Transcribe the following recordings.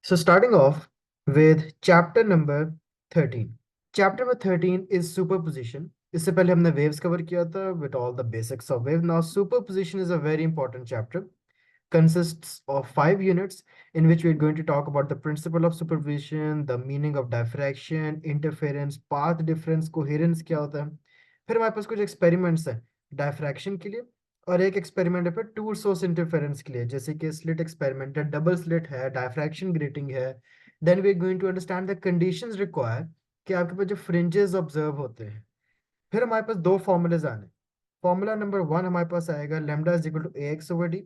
So, starting off with chapter number 13. Chapter number 13 is superposition. इससे पहले हमने waves cover किया था with all the basics of wave. Now, superposition is a very important chapter. Consists of 5 units in which we're going to talk about the principle of superposition, the meaning of diffraction, interference, path difference, coherence क्या होता है. फिर हमारे पास कुछ experiments हैं diffraction के लिए और एक एक्सपेरिमेंट है फिर टू सोर्स इंटरफेरेंस के लिए, जैसे कि स्लिट एक्सपेरिमेंट है, डबल स्लिट है, डायफ्रैक्शन ग्रेटिंग है. Then we are going to understand the conditions require कि आपके पास जो फ्रिंजेस ऑब्जर्व होते हैं. फिर हमारे पास दो फॉर्मूलाज आने. फॉर्मूला नंबर 1 हमारे पास आएगा lambda is equal to a x over d,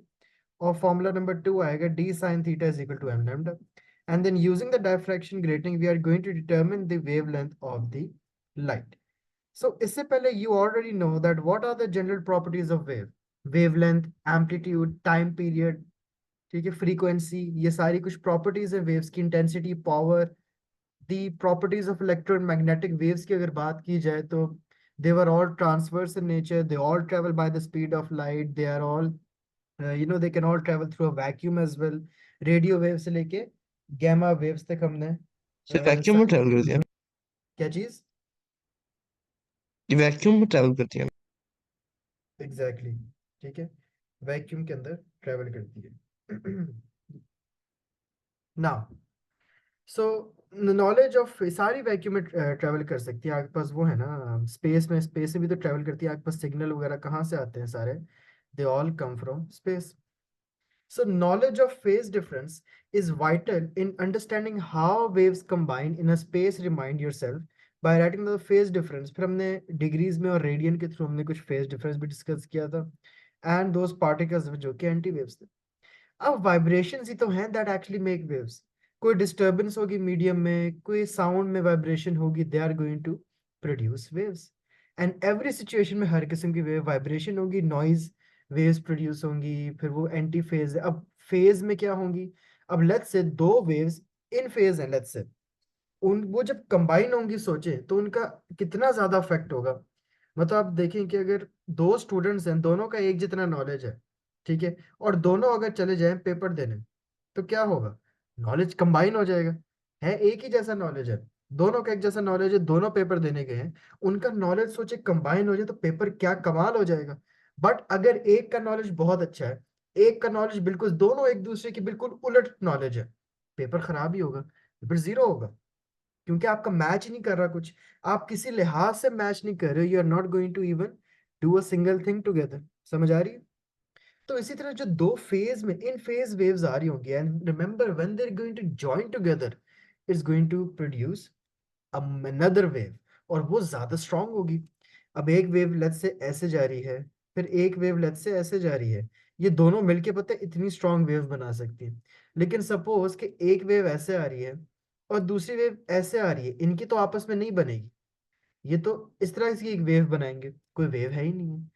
और फॉर्मूला नंबर 2 आएगा d sine theta is equal to m lambda. And then using the diffraction grating we are going to determine the wavelength of the light. So इससे पहले you already know that what are the general properties of wave. Wavelength, amplitude, time period, ठीक है, frequency, ये सारी कुछ properties है waves की. intensity, power, the properties of electromagnetic waves की अगर बात की जाए तो they were all transverse in nature, they all travel by the speed of light, they are all they can all travel through a vacuum as well. radio waves से लेके gamma waves तक हमने सर वैक्यूम में travel करती है। क्या चीज. ये वैक्यूम में ट्रैवल करती है। Exactly exactly. ठीक है, वैक्यूम के अंदर ट्रेवल करती है. नाउ सो नॉलेज ऑफ सारी वैक्यूम में ट्रेवल कर सकती है. आपके पास वो है ना स्पेस में भी तो ट्रेवल करती है. आपके पास सिग्नल वगैरह कहाँ से आते हैं सारे. They all come from space. So knowledge of phase difference is vital in understanding how waves combine in a space. Remind yourself by writing the phase difference. फिर हमने डिग्रीज में और रेडियन के थ्रू हमने कुछ फेज डिफरेंस भी discuss किया था. एंड दोज पार्टिकल्स जो कि एंटी वेव्स थे. अब वाइब्रेशंस ही तो हैं दैट एक्चुअली मेक वेव्स. कोई डिस्टर्बेंस होगी मीडियम में, कोई साउंड में वाइब्रेशन होगी, they are going to produce waves. And every situation में हर किस्म की वेव वाइब्रेशन होगी, नॉइज वेव्स प्रोड्यूस होंगी. फिर वो एंटी फेज है. अब फेज में क्या होंगी. अब लेट्स से दो वेव्स इन फेज हैं, लेट्स से उन वो जब कंबाइन होंगी सोचें तो उनका कितना ज्यादा इफेक्ट होगा. मतलब आप देखें कि अगर दो स्टूडेंट्स हैं, दोनों का एक जितना नॉलेज है, ठीक है, और दोनों अगर चले जाएं पेपर देने, तो क्या होगा. नॉलेज कंबाइन हो जाएगा. है एक ही जैसा नॉलेज है, दोनों का एक जैसा नॉलेज है, दोनों पेपर देने गए हैं, उनका नॉलेज सोचे कंबाइन हो जाए तो पेपर क्या कमाल हो जाएगा. बट अगर एक का नॉलेज बहुत अच्छा है, एक का नॉलेज बिल्कुल, दोनों एक दूसरे की बिल्कुल उलट नॉलेज है, पेपर खराब ही होगा, पेपर जीरो होगा. क्योंकि आपका मैच ही नहीं कर रहा कुछ. आप किसी लिहाज से मैच नहीं कर रहे हो. You are not going to even do a single thing together. समझ आ रही है. तो इसी तरह जो दो फेज में इन फेज वेव्स आ रही होंगी, and remember when they are going to join together, it's going to produce another wave, और वो ज्यादा स्ट्रांग होगी. अब एक वेव लेट्स से ऐसे जा रही है, फिर एक वेव लेट्स से ऐसे जा रही है. ये दोनों मिलके पता है इतनी स्ट्रांग वेव बना सकती है. लेकिन सपोज कि एक वेव ऐसे आ रही है और दूसरी वेव ऐसे आ रही है, इनकी तो आपस में नहीं बनेगी. ये तो इस तरह की एक वेव बनाएंगे, कोई वेव है ही नहीं है.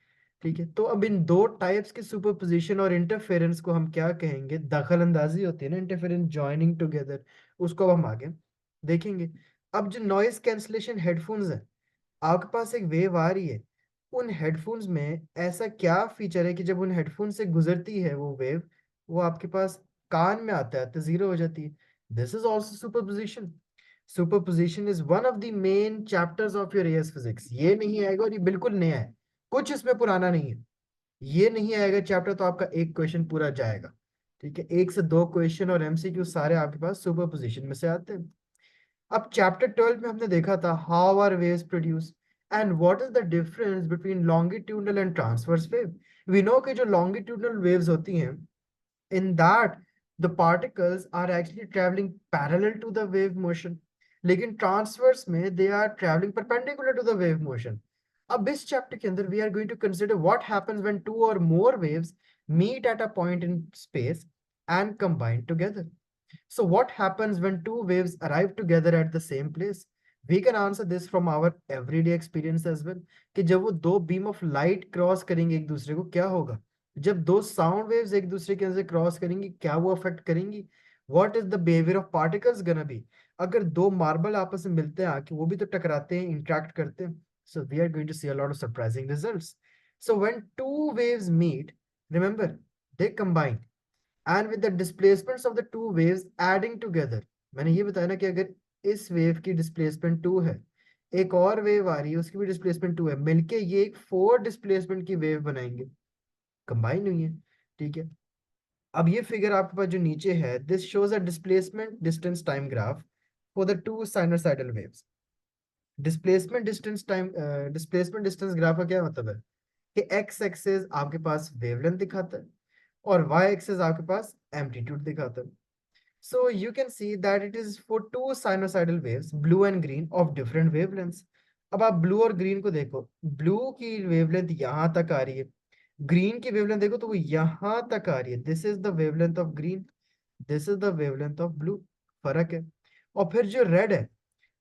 ठीक है, तो अब इन दो टाइप्स के सुपरपोजिशन और इंटरफेरेंस को हम क्या कहेंगे. दखल अंदाजी होती है ना, इंटरफेरेंस जॉइनिंग टुगेदर, उसको अब हम आगे देखेंगे. अब जो नॉइस कैंसलेशन हेडफोन्स है, आपके पास एक वेव आ रही है, उन हेडफोन्स में ऐसा क्या फीचर है कि जब उन हेडफोन से गुजरती है वो वेव, वो आपके पास कान में आता है तो जीरो हो जाती है. This is also superposition. Superposition is one of the main chapters of your as physics. ये नहीं आएगा, और ये बिल्कुल नया है, कुछ इसमें पुराना नहीं है. ये नहीं आएगा चैप्टर तो आपका एक क्वेश्चन पूरा जाएगा. ठीक है, एक से दो क्वेश्चन और एमसीक्यू सारे आपके पास सुपरपोजिशन में से आते हैं. अब चैप्टर 12 में हमने देखा था how are waves produce and what is the difference between longitudinal and transverse wave. We know कि जो लॉन्गिट्यूडनल वेव्स होती हैं, in that the particles are actually traveling parallel to the wave motion. लेकिन transverse में they are traveling perpendicular to the wave motion. अब इस chapter के अंदर we are going to consider what happens when two or more waves meet at a point in space and combine together. So what happens when two waves arrive together at the same place? We can answer this from our everyday experience as well. कि जब वो दो beam of light cross करेंगे एक दूसरे को, क्या होगा. जब दो साउंड वेव्स एक दूसरे के अंदर क्रॉस करेंगी, क्या वो अफेक्ट करेंगी. What is the behaviour of particles gonna be. अगर दो मार्बल आपस में मिलते हैं आके, वो भी तो टकराते हैं, इंटरेक्ट करते हैं. So we are going to see a lot of surprising results. So when two waves meet, remember, they combine. And with the displacements of the two waves adding together. मैंने ये बताया ना कि अगर इस वेव की डिस्प्लेसमेंट 2 है, एक और वेव आ रही है उसकी भी डिस्प्लेसमेंट 2 है, मिलके ये एक 4 डिस्प्लेसमेंट की वेव बनाएंगे, कंबाइन हुई है। ठीक है, अब ये फिगर आपके पास जो नीचे है, this shows a displacement distance time graph for the two sinusoidal waves. Displacement distance graph का क्या मतलब है कि एक्स एक्सेस आपके पास वेवलेंथ दिखाता है और वाई एक्सेस आपके पास एम्पलीट्यूड दिखाता है। So you can see that it is for two sinusoidal waves blue and green of different wavelengths. अब आप ब्लू और ग्रीन को देखो, ब्लू की वेवलेंथ यहाँ तक आ रही है, ग्रीन की वेवलेंथ देखो तो वो यहाँ तक आ रही है। This is the wavelength of green, this is the wavelength of blue, फर्क है। और फिर जो रेड है,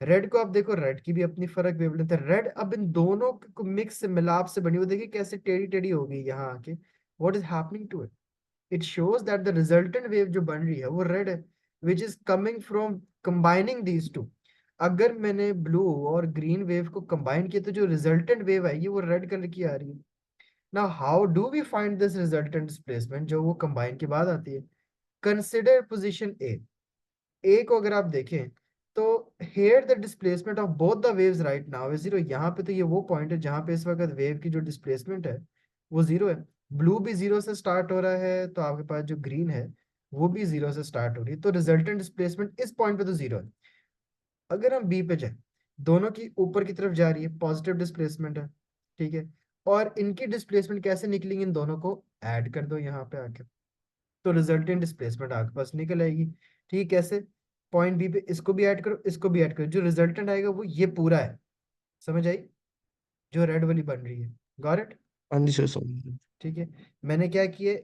रेड को आप देखो, रेड की भी अपनी फर्क वेवलेंथ है। रेड अब इन दोनों को मिक्स से मिलाप से बनी, वो देखिए कैसे टेढ़ी टेढ़ी हो गई यहाँ आके। What is happening to it? It shows that the resultant wave जो बन रही है वो रेड है, which is coming from combining these two. अगर मैंने ब्लू और ग्रीन वेव को कंबाइन किया तो जो रिजल्टेंट वेव है ये वो रेड कलर की आ रही है। Now how do we find this resultant displacement जो वो कंबाइन के बाद आती है? Consider position A. ए को अगर आप देखें तो here the displacement of both the waves right now is zero. यहाँ पे तो ये वो पॉइंट है जहाँ पे इस वक्त वेव की जो डिस्प्लेसमेंट है वो जीरो है। ब्लू भी जीरो से स्टार्ट हो रहा है तो आपके पास जो ग्रीन है वो भी जीरो से स्टार्ट हो रही है, तो रिजल्टेंट डिस्प्लेसमेंट इस पॉइंट पे तो जीरो है। अगर हम बी पे जाए, दोनों की ऊपर की तरफ जा रही है, पॉजिटिव डिस्प्लेसमेंट है। ठीक है, और इनकी डिस्प्लेसमेंट कैसे निकलेंगे, इन दोनों को ऐड कर दो यहाँ पे आके, तो रिजल्टेंट डिस्प्लेसमेंट आपके पास निकल आएगी। ठीक, कैसे? पॉइंट बी पे इसको भी ऐड करो, इसको भी ऐड करो, जो रिजल्टेंट आएगा वो ये पूरा है। समझ आई? जो रेड वाली बन रही है। Got it? हाँ जी सर, समझ गया। ठीक है, मैंने क्या किया,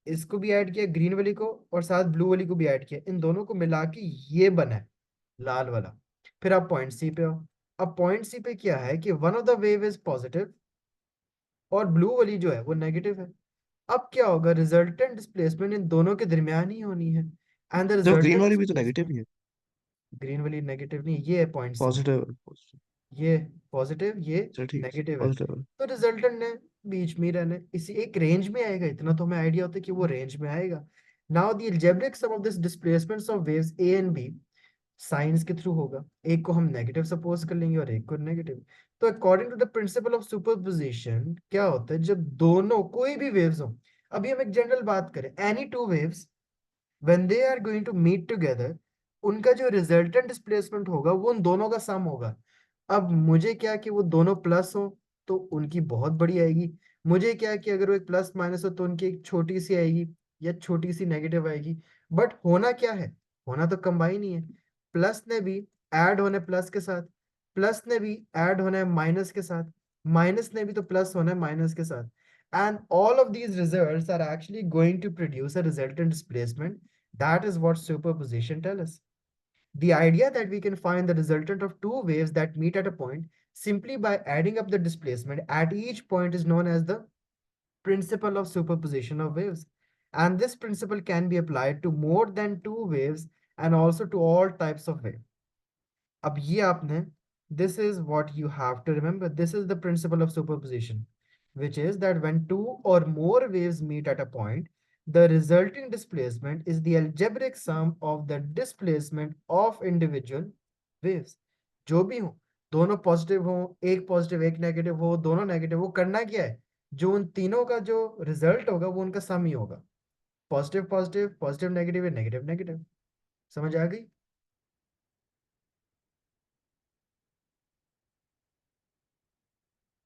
इसको भी ऐड किया ग्रीन वाली को और साथ ब्लू वाली को भी ऐड किया, इन दोनों को मिला के ये बना है लाल वाला। फिर आप पॉइंट सी पे आओ। अब पॉइंट सी पे क्या है कि one of the wave is positive और ब्लू वाली जो है वो नेगेटिव है। अब क्या होगा, रिजल्टेंट डिस्प्लेसमेंट इन दोनों के दरमियान ही होनी है। एंड द तो ग्रीन रिजल्टेंट वाली भी तो नेगेटिव डिस्प्लेसमेंट, ही है। ग्रीन वाली नेगेटिव नहीं, ये है पॉइंट सी, पॉजिटिव पॉजिटिव। ये पॉजिटिव, ये चलो ठीक है, नेगेटिव है। पॉजिटिव। तो रिजल्टेंट ने बीच में ही रहना है, इसी एक रेंज में आएगा, इतना तो हमें आइडिया होता है कि वो रेंज में आएगा। Now the algebraic sum of this displacements of waves A and B signs के थ्रू होगा, एक को हम नेगेटिव सपोज कर लेंगे और एक को नेगेटिव। तो according to the principle of superposition क्या होता है जब दोनों कोई भी वेव्स हो, अभी हम एक जनरल बात करें, any two waves when they are going to meet together, उनका जो रिजल्टेंट डिस्प्लेसमेंट होगा वो उन दोनों का सम होगा। अब मुझे क्या कि वो दोनों प्लस हो तो उनकी बहुत बड़ी आएगी, मुझे क्या कि अगर वो एक प्लस माइनस हो तो उनकी एक छोटी सी आएगी या छोटी सी नेगेटिव आएगी। बट होना क्या है, होना तो कंबाइन ही है। प्लस ने भी ऐड होना है प्लस के साथ, प्लस ने भी ऐड होना है माइनस के साथ, माइनस ने भी तो प्लस होना है माइनस के साथ। And all of these results are actually going to produce a resultant displacement. That is what superposition tells us. The idea that we can find the resultant of two waves that meet at a point simply by adding up the displacement at each point is known as the principle of superposition of waves. And this principle can be applied to more than two waves and also to all types of wave. अब ये आपने, this is what you have to remember. This is the principle of superposition, which is that when two or more waves meet at a point, the resulting displacement is the algebraic sum of the displacement of individual waves. जो भी हो, दोनों positive हो, एक positive एक negative हो, दोनों negative हो, करना क्या है, जो उन तीनों का जो रिजल्ट होगा वो उनका सम ही होगा। Positive positive, positive negative, negative negative. समझ आ गई?